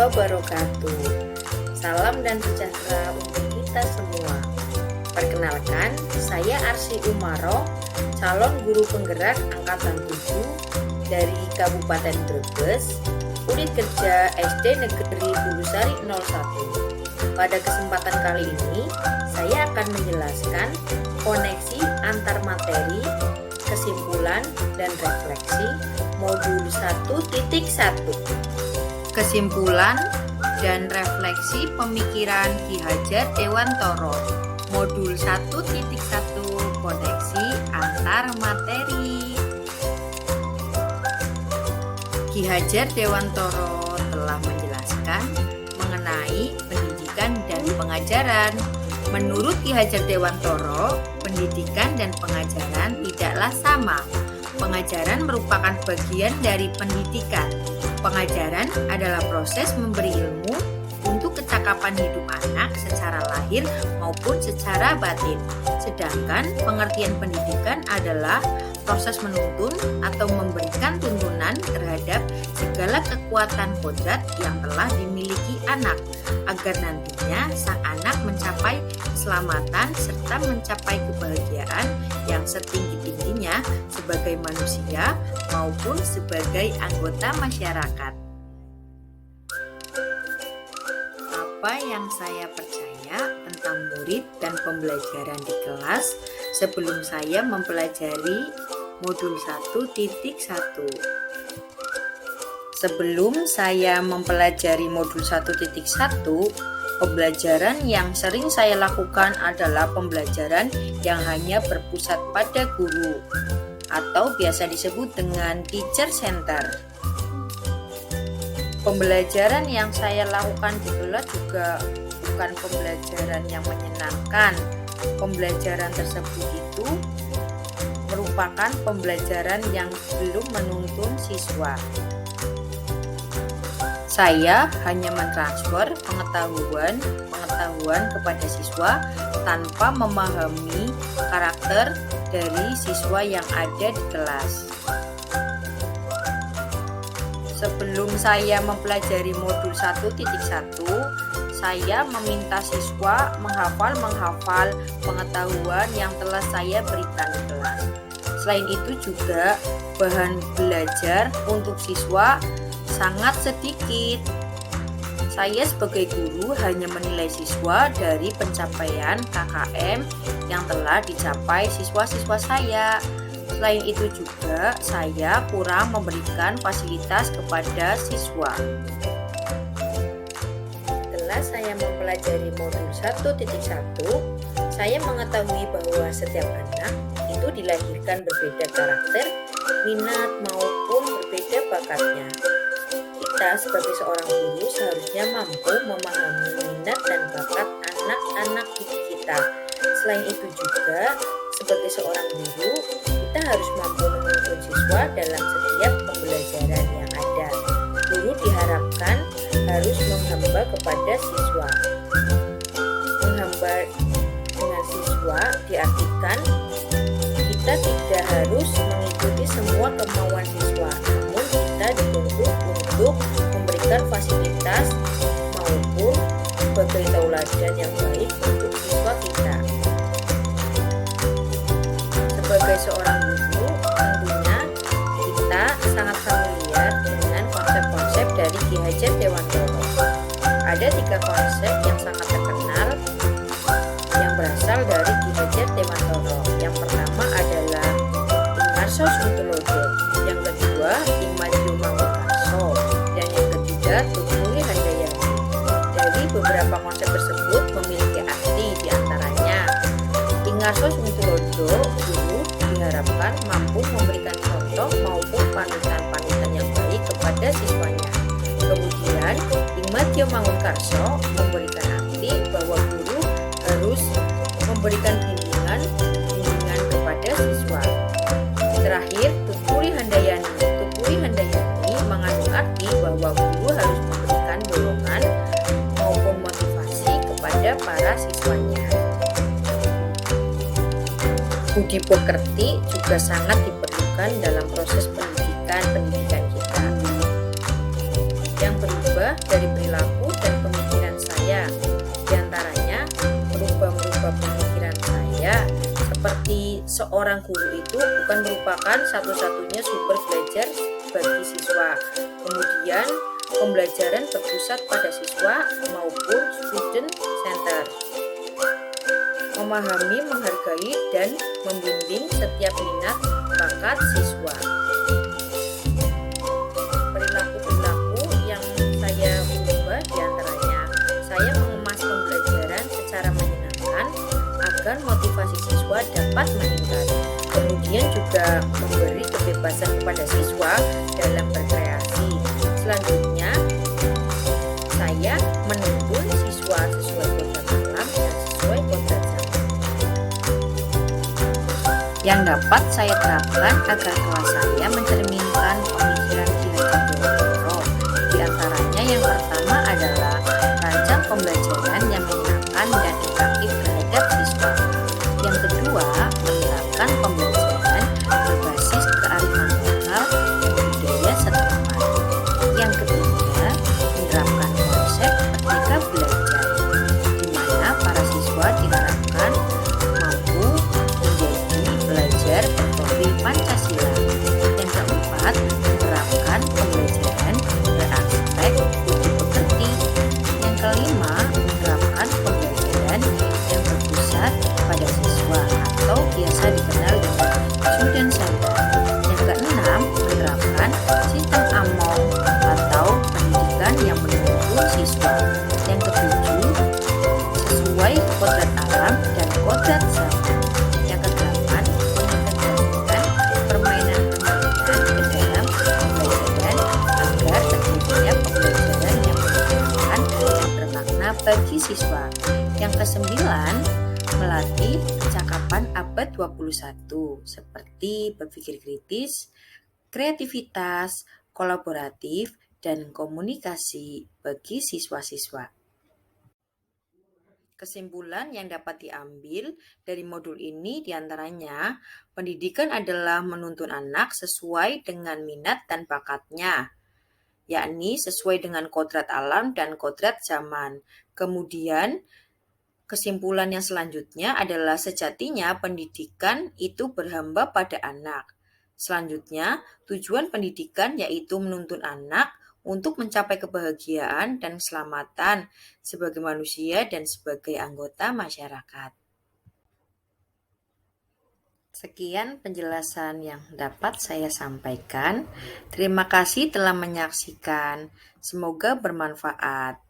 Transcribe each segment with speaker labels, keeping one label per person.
Speaker 1: wabarakatuh. Salam dan sejahtera untuk kita semua. Perkenalkan, saya Arsy Umaro, calon guru penggerak angkatan 7 dari Kabupaten Brebes, unit kerja SD Negeri Bulusari 01. Pada kesempatan kali ini, saya akan menjelaskan koneksi antar materi, kesimpulan, dan refleksi modul 1.1. Kesimpulan dan refleksi pemikiran Ki Hajar Dewantoro modul 1.1 koneksi antar materi. Ki Hajar Dewantoro telah menjelaskan mengenai pendidikan dan pengajaran. Menurut Ki Hajar Dewantoro, pendidikan dan pengajaran tidaklah sama. Pengajaran merupakan bagian dari pendidikan. Pengajaran adalah proses memberi ilmu untuk kecakapan hidup anak secara lahir maupun secara batin. Sedangkan pengertian pendidikan adalah proses menuntun atau memberikan tuntunan terhadap segala kekuatan kodrat yang telah dimiliki anak, agar nantinya sang anak mencapai keselamatan serta mencapai kebahagiaan yang setinggi-tingginya sebagai manusia maupun sebagai anggota masyarakat. Apa yang saya percaya tentang murid dan pembelajaran di kelas sebelum saya mempelajari modul 1.1. Sebelum saya mempelajari modul 1.1, pembelajaran yang sering saya lakukan adalah pembelajaran yang hanya berpusat pada guru atau biasa disebut dengan teacher center. Pembelajaran yang saya lakukan di kelas juga bukan pembelajaran yang menyenangkan. Pembelajaran tersebut itu merupakan pembelajaran yang belum menuntun siswa. Saya hanya mentransfer pengetahuan kepada siswa tanpa memahami karakter dari siswa yang ada di kelas. Sebelum saya mempelajari modul 1.1, saya meminta siswa menghafal pengetahuan yang telah saya berikan di kelas. Selain itu juga bahan belajar untuk siswa sangat sedikit. Saya sebagai guru hanya menilai siswa dari pencapaian KKM yang telah dicapai siswa-siswa saya. Selain itu juga saya kurang memberikan fasilitas kepada siswa. Setelah saya mempelajari modul 1.1, saya mengetahui bahwa setiap anak itu dilahirkan berbeda karakter, minat maupun berbeda bakatnya. Kita sebagai seorang guru seharusnya mampu memahami minat dan bakat anak-anak didik kita. Selain itu juga, sebagai seorang guru, kita harus mampu menuntun siswa dalam setiap pembelajaran yang ada. Guru diharapkan harus menghamba kepada siswa. Menghamba dengan siswa diartikan kita tidak harus mengikuti semua kemauan siswa, namun kita dituntut untuk memberikan fasilitas maupun sebagai tauladan yang baik untuk siswa kita. Sebagai seorang guru, tentunya kita sangat familiar dengan konsep-konsep dari Ki Hajar Dewantoro. Ada 3 konsep yang sangat terkenal yang berasal dari Ki Hajar Dewantoro. Yang pertama adalah Ingarso Suntulodo, yang kedua Ingmadjo Mangunkarso, dan yang ketiga Tutuli Handayani. Dari beberapa konsep tersebut memiliki arti diantaranya Ingarso Suntulodo, guru diharapkan mampu memberikan contoh maupun panutan-panutan yang baik kepada siswanya. Kemudian Ingmadjo Mangunkarso memberikan arti bahwa guru harus memberikan bimbingan kepada siswa. Terakhir, Tutuli Handayani mengandung arti bahwa guru harus memberikan dorongan maupun motivasi kepada para siswanya. Budi pekerti juga sangat diperlukan dalam proses pendidikan kita. Yang berubah merubah dari perilaku dan pemikiran saya. Di antaranya, merubah pemikiran saya seperti seorang guru itu bukan merupakan satu-satunya sumber belajar bagi siswa. Kemudian, pembelajaran berpusat pada siswa maupun student center. Memahami, menghargai, dan membimbing setiap minat bakat siswa. Perilaku-perilaku yang saya ubah diantaranya, saya mengemas pembelajaran secara menyenangkan agar motivasi siswa dapat meningkat. Kemudian juga memberi kebebasan kepada siswa dalam berkreasi. Selanjutnya, saya menuntun siswa sesuai kodrat alam dan sesuai kodrat zaman yang dapat saya terapkan agar kelas saya mencerminkan pemikiran Ki Hajar Dewantoro. Di antaranya yang pertama adalah rancang pembelajaran yang menyenangkan dan interaktif terhadap siswa. Yang kedua, menerapkan pembelajaran berbasis kearifan lokal dan budaya setempat. Yang ketiga, menerapkan konsep Merdeka Belajar, di mana para siswa diharapkan mampu menjadi belajar berprofil Pancasila. Yang keempat, menerapkan pembelajaran beraspek budi pekerti. Yang kelima, menerapkan pembelajaran yang berpusat pada siswa atau biasa dikenal dengan student center. Yang keenam, menerapkan sistem AMONG atau pendidikan yang menuntun siswa. Yang ketujuh, sesuai kodrat alam dan kodrat zaman. Yang kedelapan, mengintegrasikan permainan-permainan ke dalam pembelajaran agar terjadinya pembelajaran yang menyenangkan dan bermakna bagi siswa. Yang kesembilan, melatih kecakapan abad 21 seperti berpikir kritis, kreativitas, kolaboratif, dan komunikasi bagi siswa-siswa. Kesimpulan yang dapat diambil dari modul ini diantaranya, pendidikan adalah menuntun anak sesuai dengan minat dan bakatnya, yakni sesuai dengan kodrat alam dan kodrat zaman. Kemudian, kesimpulan yang selanjutnya adalah sejatinya pendidikan itu berhamba pada anak. Selanjutnya, tujuan pendidikan yaitu menuntun anak untuk mencapai kebahagiaan dan keselamatan sebagai manusia dan sebagai anggota masyarakat. Sekian penjelasan yang dapat saya sampaikan. Terima kasih telah menyaksikan. Semoga bermanfaat.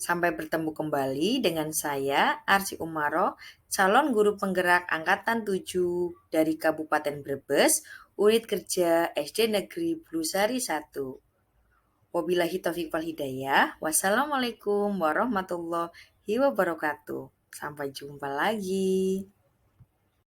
Speaker 1: Sampai bertemu kembali dengan saya, Arsy Umaro, calon guru penggerak Angkatan 7 dari Kabupaten Brebes, Unit Kerja SD Negeri Blusari 1. Wabillahi taufiq wal hidayah. Wassalamualaikum warahmatullahi wabarakatuh. Sampai jumpa lagi.